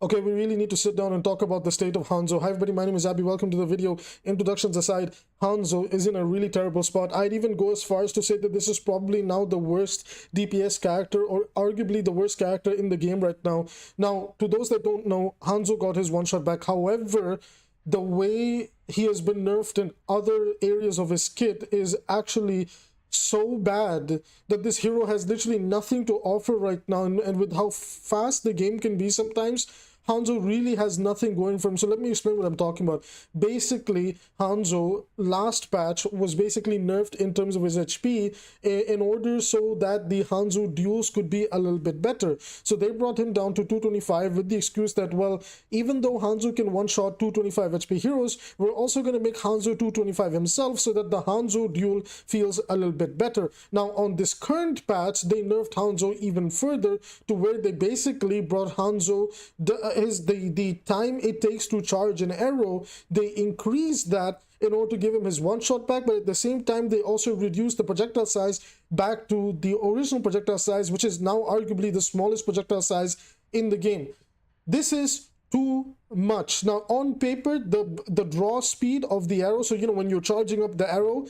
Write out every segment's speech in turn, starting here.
Okay, we really need to sit down and talk about the state of Hanzo. Hi everybody, my name is Abby. Welcome to the video. Introductions aside, Hanzo is in a really terrible spot. I'd even go as far as to say that this is probably now the worst DPS character, or arguably the worst character in the game right now. Now, to those that don't know, Hanzo got his one-shot back. However, the way he has been nerfed in other areas of his kit is actually so bad that this hero has literally nothing to offer right now, and with how fast the game can be sometimes, Hanzo really has nothing going for him. So let me explain what I'm talking about. Basically, Hanzo last patch was basically nerfed in terms of his HP in order so that the Hanzo duels could be a little bit better. So they brought him down to 225 with the excuse that, well, even though Hanzo can one-shot 225 HP heroes, we're also going to make Hanzo 225 himself so that the Hanzo duel feels a little bit better. Now, on this current patch, they nerfed Hanzo even further to where they basically brought Hanzo the time it takes to charge an arrow. They increased that in order to give him his one-shot back, but at the same time they also reduced the projectile size back to the original projectile size, which is now arguably the smallest projectile size in the game. This is too much. Now, on paper, the draw speed of the arrow, so you know, when you're charging up the arrow,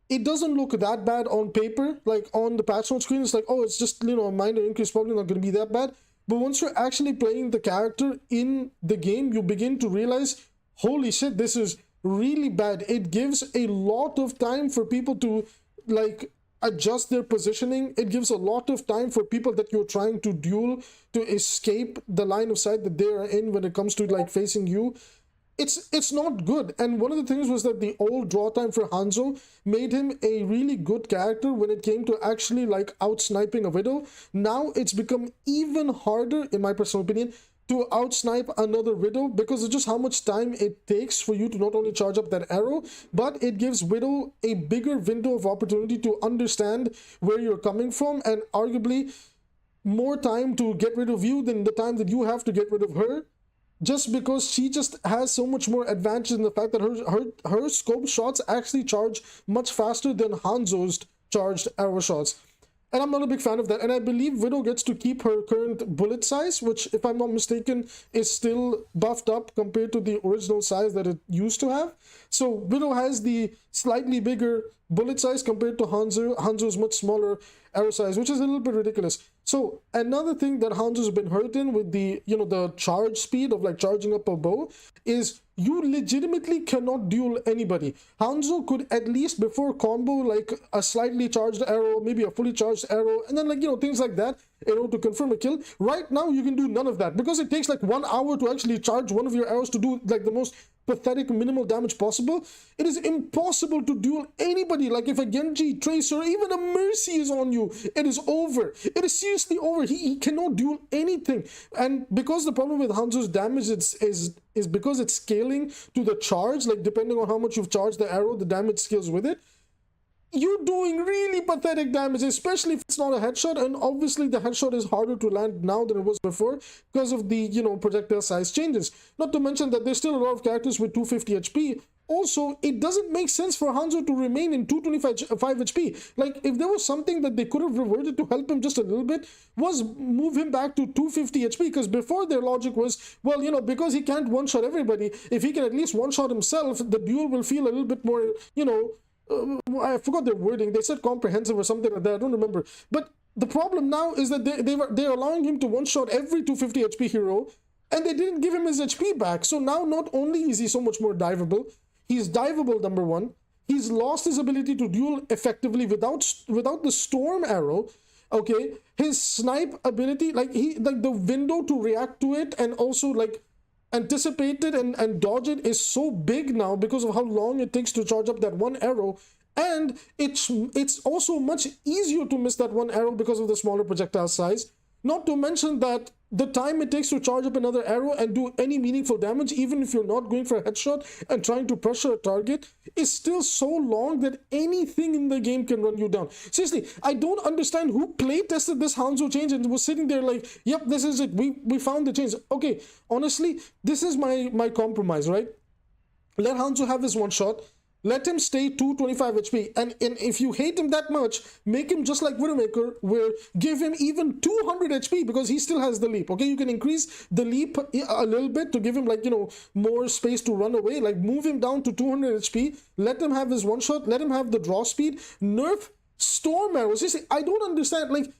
it doesn't look that bad on paper. Like on the patch note screen, it's like, oh, it's just, you know, a minor increase, probably not going to be that bad. But once you're actually playing the character in the game, you begin to realize, holy shit, this is really bad. It gives a lot of time for people to like adjust their positioning. It gives a lot of time for people that you're trying to duel to escape the line of sight that they are in when it comes to like facing you. It's not good. And one of the things was that the old draw time for Hanzo made him a really good character when it came to actually like out-sniping a Widow. Now it's become even harder, in my personal opinion, to out-snipe another Widow because of just how much time it takes for you to not only charge up that arrow, but it gives Widow a bigger window of opportunity to understand where you're coming from, and arguably more time to get rid of you than the time that you have to get rid of her, just because she just has so much more advantage in the fact that her scope shots actually charge much faster than Hanzo's charged arrow shots. And I'm not a big fan of that. And I believe Widow gets to keep her current bullet size, which, if I'm not mistaken, is still buffed up compared to the original size that it used to have. So Widow has the slightly bigger bullet size compared to Hanzo. Hanzo's much smaller arrow size, which is a little bit ridiculous. So another thing that Hanzo's been hurt in with the, you know, the charge speed of like charging up a bow is you legitimately cannot duel anybody. Hanzo could at least before combo like a slightly charged arrow, maybe a fully charged arrow, and then like, you know, things like that in order to confirm a kill. Right now you can do none of that because it takes like 1 hour to actually charge one of your arrows to do like the most pathetic minimal damage possible. It is impossible to duel anybody. Like if a Genji, Tracer, even a Mercy is on you, it is over. It is seriously over. He cannot duel anything. And because the problem with Hanzo's damage is because it's scaling to the charge, like depending on how much you've charged the arrow, the damage scales with it. You're doing really pathetic damage, especially if it's not a headshot, and obviously the headshot is harder to land now than it was before because of the, you know, projectile size changes. Not to mention that there's still a lot of characters with 250 HP. Also, it doesn't make sense for Hanzo to remain in 225 HP. Like, if there was something that they could have reverted to help him just a little bit, was move him back to 250 HP, because before their logic was, well, you know, because he can't one-shot everybody, if he can at least one-shot himself, the duel will feel a little bit more, you know, I forgot their wording. They said comprehensive or something like that. I don't remember. But the problem now is that they're allowing him to one-shot every 250 HP hero, and they didn't give him his HP back. So now not only is he so much more diveable, he's diveable, number one. He's lost his ability to duel effectively without the storm arrow. Okay, his snipe ability, like the window to react to it and also like anticipate it and dodge it is so big now because of how long it takes to charge up that one arrow, and it's also much easier to miss that one arrow because of the smaller projectile size. Not to mention that the time it takes to charge up another arrow and do any meaningful damage, even if you're not going for a headshot and trying to pressure a target, is still so long that anything in the game can run you down. Seriously, I don't understand who play tested this Hanzo change and was sitting there like, yep, this is it. We found the change. Okay, honestly, this is my compromise, right? Let Hanzo have his one shot. let him stay 225 HP, and if you hate him that much, make him just like Widowmaker, where give him even 200 HP because he still has the leap. Okay, you can increase the leap a little bit to give him, like, you know, more space to run away. Like, move him down to 200 HP, let him have his one shot, let him have the draw speed, nerf storm arrows. You see, I don't understand, like,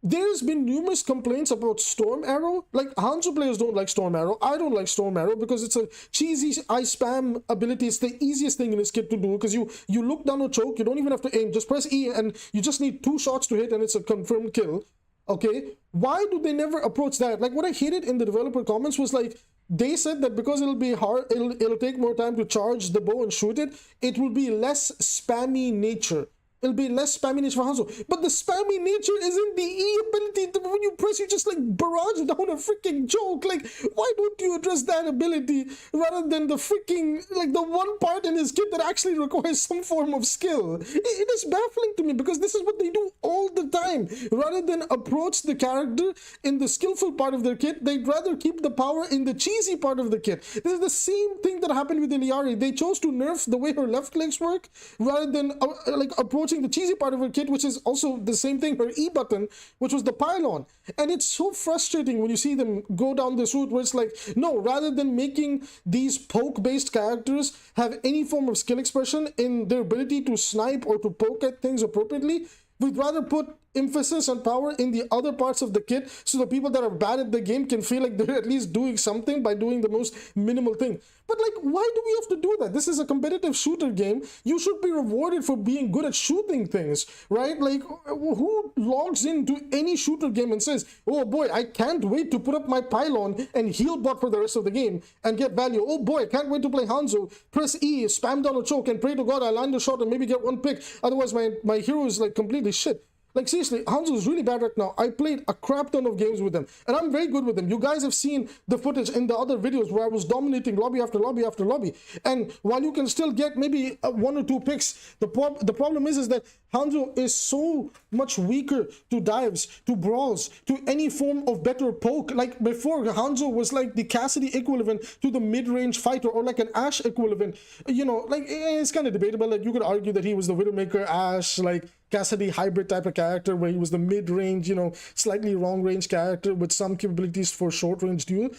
there's been numerous complaints about Storm Arrow. Like, Hanzo players don't like Storm Arrow. I don't like Storm Arrow because it's a cheesy eye spam ability. It's the easiest thing in this kit to do because you look down a choke, you don't even have to aim. Just press E and you just need 2 shots to hit and it's a confirmed kill. Okay, why do they never approach that? Like, what I hated in the developer comments was, like, they said that because it'll be hard, it'll take more time to charge the bow and shoot it, it will be less spammy nature. It'll be less spammy nature for Hanzo. But the spammy nature isn't the E ability. When you press, you just, like, barrage down a freaking joke. Like, why don't you address that ability rather than the freaking, like, the one part in his kit that actually requires some form of skill? It is baffling to me because this is what they do all the time. Rather than approach the character in the skillful part of their kit, they'd rather keep the power in the cheesy part of the kit. This is the same thing that happened with Iliari. They chose to nerf the way her left clicks work rather than, like, approaching the cheesy part of her kit, which is also the same thing, her E button, which was the pylon. And it's so frustrating when you see them go down this route where it's like, no, rather than making these poke-based characters have any form of skill expression in their ability to snipe or to poke at things appropriately, we'd rather put emphasis and power in the other parts of the kit so the people that are bad at the game can feel like they're at least doing something by doing the most minimal thing. But, like, why do we have to do that? This is a competitive shooter game. You should be rewarded for being good at shooting things, right? Like, who logs into any shooter game and says, oh boy, I can't wait to put up my pylon and heal bot for the rest of the game and get value. Oh boy, I can't wait to play Hanzo, press E, spam down a choke and pray to God I land a shot and maybe get one pick. Otherwise my hero is, like, completely shit. Like, seriously, Hanzo is really bad right now. I played a crap ton of games with him, and I'm very good with him. You guys have seen the footage in the other videos where I was dominating lobby after lobby after lobby. And while you can still get maybe 1 or 2 picks, the problem is that Hanzo is so much weaker to dives, to brawls, to any form of better poke. Like, before, Hanzo was like the Cassidy equivalent to the mid-range fighter, or like an Ashe equivalent. You know, like, it's kind of debatable. Like, you could argue that he was the Widowmaker, Ashe, like, Cassidy hybrid type of character where he was the mid-range, you know, slightly wrong-range character with some capabilities for short-range duel.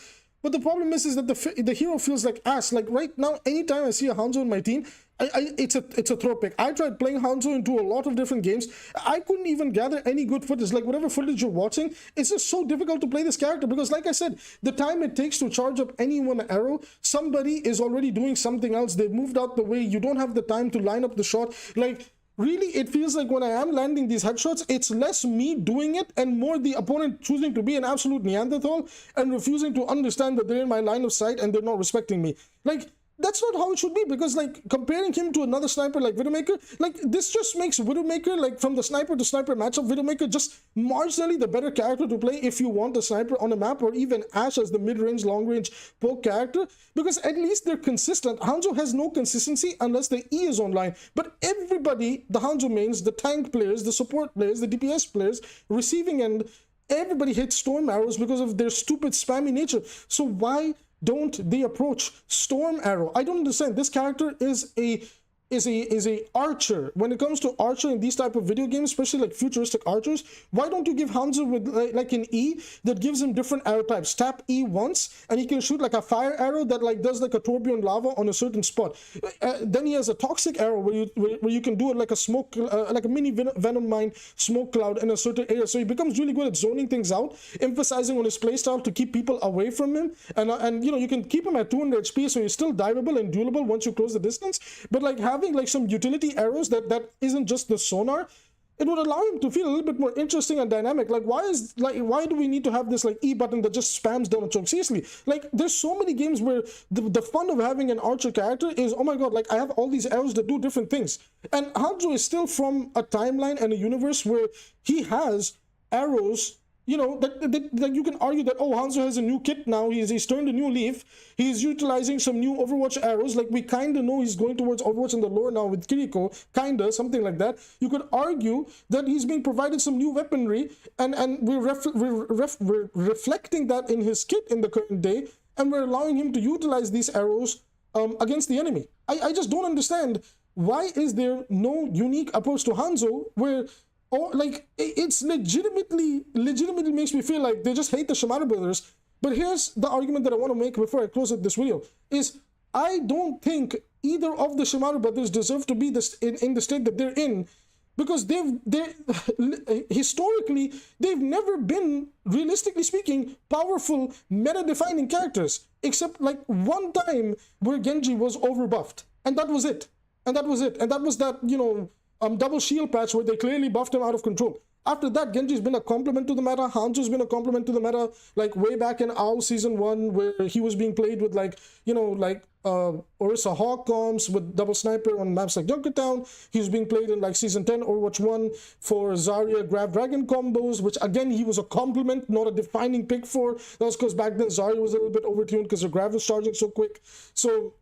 But the problem is that the hero feels like ass. Like, right now, anytime I see a Hanzo in my team, it's a throw pick. I tried playing Hanzo into a lot of different games. I couldn't even gather any good footage. Like, whatever footage you're watching, it's just so difficult to play this character because, like I said, the time it takes to charge up any one arrow, somebody is already doing something else. They've moved out the way. You don't have the time to line up the shot. Like, really, it feels like when I am landing these headshots, it's less me doing it and more the opponent choosing to be an absolute Neanderthal and refusing to understand that they're in my line of sight and they're not respecting me. Like, that's not how it should be, because, like, comparing him to another sniper like Widowmaker, like, this just makes Widowmaker, like, from the sniper to sniper matchup, Widowmaker just marginally the better character to play if you want a sniper on a map, or even Ashe as the mid-range, long-range poke character, because at least they're consistent. Hanzo has no consistency unless the E is online, but everybody, the Hanzo mains, the tank players, the support players, the DPS players, receiving end, everybody hits storm arrows because of their stupid spammy nature. So why don't they approach Storm Arrow? I don't understand. This character is a archer. When it comes to archer in these type of video games, especially like futuristic archers, why don't you give Hanzo with like an E that gives him different arrow types? Tap E once and he can shoot like a fire arrow that like does like a tourbillon lava on a certain spot. Then he has a toxic arrow where you can do it like a smoke, like a mini venom mine smoke cloud in a certain area. So he becomes really good at zoning things out, emphasizing on his playstyle to keep people away from him. And you know, you can keep him at 200 HP, so he's still diveable and duelable once you close the distance. But like having like some utility arrows that isn't just the sonar, it would allow him to feel a little bit more interesting and dynamic. Like, why do we need to have this like E button that just spams down a choke? Seriously, like, there's so many games where the fun of having an archer character is, oh my god, like, I have all these arrows that do different things. And Hanzo is still from a timeline and a universe where he has arrows, you know, that you can argue that, oh, Hanzo has a new kit now, he's turned a new leaf, he's utilizing some new Overwatch arrows, like we kind of know he's going towards Overwatch in the lore now with Kiriko, kinda, something like that. You could argue that he's being provided some new weaponry, and we're reflecting that in his kit in the current day, and we're allowing him to utilize these arrows against the enemy. I just don't understand why is there no unique approach to Hanzo where, oh, like, it's legitimately makes me feel like they just hate the Shimada brothers. But here's the argument that I want to make before I close up this video, is I don't think either of the Shimada brothers deserve to be in the state that they're in, because historically, they've never been, realistically speaking, powerful, meta-defining characters, except like one time where Genji was overbuffed, and that was it. And that was that, you know, double shield patch where they clearly buffed him out of control. After that, Genji's been a compliment to the meta. Hanzo's been a compliment to the meta, like way back in AoE Season 1, where he was being played with, like, you know, like Orisa Hawk comms with double sniper on maps like Junkertown. He was being played in like Season 10 Overwatch 1 for Zarya Grab Dragon combos, which again, he was a compliment, not a defining pick for. That was because back then Zarya was a little bit overtuned because her grab was charging so quick. So,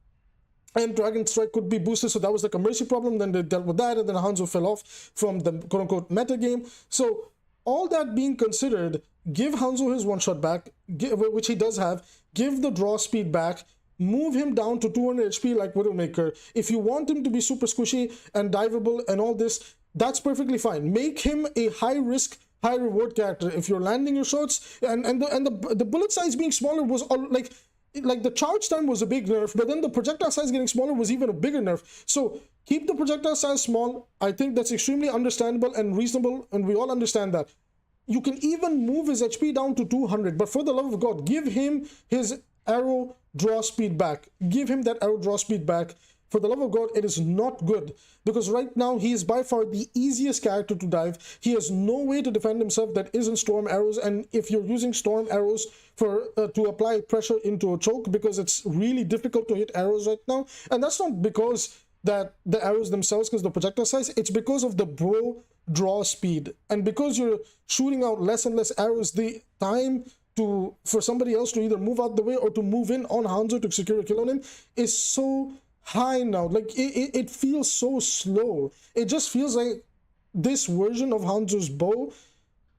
and Dragon Strike could be boosted, so that was like a mercy problem. Then they dealt with that, and then Hanzo fell off from the quote-unquote meta game. So all that being considered, give Hanzo his one-shot back, which he does have, give the draw speed back, move him down to 200 HP like Widowmaker. If you want him to be super squishy and diveable and all this, that's perfectly fine. Make him a high-risk, high-reward character. If you're landing your shots, and the bullet size being smaller was all, like the charge time was a big nerf, but then the projectile size getting smaller was even a bigger nerf. So keep the projectile size small. I think that's extremely understandable and reasonable, and we all understand that. You can even move his HP down to 200, but for the love of God, give him his arrow draw speed back. Give him that arrow draw speed back. For the love of God, it is not good, because right now he is by far the easiest character to dive. He has no way to defend himself that isn't storm arrows, and if you're using storm arrows for to apply pressure into a choke, because it's really difficult to hit arrows right now, and that's not because that the arrows themselves, because the projectile size, it's because of the bow draw speed, and because you're shooting out less and less arrows, the time for somebody else to either move out the way or to move in on Hanzo to secure a kill on him is so high now. Like it feels so slow. It just feels like this version of Hanzo's bow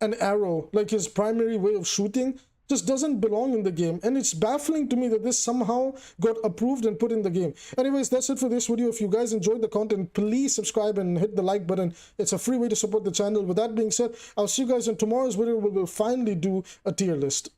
and arrow, like his primary way of shooting, just doesn't belong in the game, and it's baffling to me that this somehow got approved and put in the game. Anyways, that's it for this video. If you guys enjoyed the content, please subscribe and hit the like button. It's a free way to support the channel. With that being said, I'll see you guys in tomorrow's video where we'll finally do a tier list.